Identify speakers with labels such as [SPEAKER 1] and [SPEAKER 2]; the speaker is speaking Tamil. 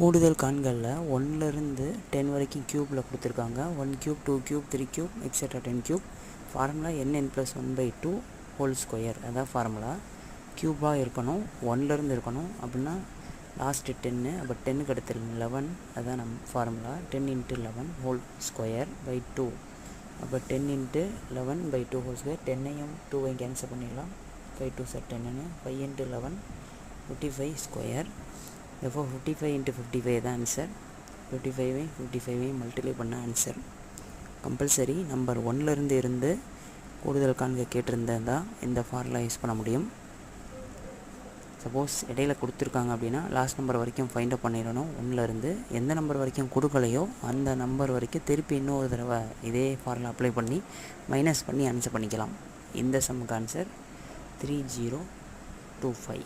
[SPEAKER 1] கூடுதல் காண்களில் 1லேருந்து 10 வரைக்கும் க்யூப்பில் கொடுத்துருக்காங்க. 1 cube, 2 cube, 3 cube, etcetera 10 cube. Formula n+1/2 whole square. அதான் ஃபார்முலா. க்யூப்பாக இருக்கணும், 1லேருந்து இருக்கணும். அப்படின்னா லாஸ்ட்டு 10, அப்போ 10க்கு அடுத்து 11, அதுதான் நம்ம ஃபார்முலா. 10 × 11 whole square by 2. அப்போ 10 × 11/2 ஹோல் ஸ்கொயர். 10ஐயும் 2ஐயும் கேன்சல் பண்ணிடலாம். 5 2 சார் 10ன்னு. 5 × 11 55 ஸ்கொயர். therefore 55 × 55 தான் ஆன்சர். 55ஐயும் மல்டிப்ளை பண்ண ஆன்சர். கம்பல்சரி நம்பர் 1லேருந்து இருந்து கூடுதல் காண்க கேட்டிருந்தா இந்த ஃபார்முலா யூஸ் பண்ண முடியும். சப்போஸ் இடையில கொடுத்துருக்காங்க அப்படின்னா லாஸ்ட் நம்பர் வரைக்கும் ஃபைண்ட் அப் பண்ணிடணும். 1லேருந்து எந்த நம்பர் வரைக்கும் கொடுக்கலையோ அந்த நம்பர் வரைக்கும் திருப்பி இன்னொரு தடவை இதே ஃபார்முலா அப்ளை பண்ணி மைனஸ் பண்ணி ஆன்சர் பண்ணிக்கலாம். இந்த சம்முக்கு ஆன்சர் 3025.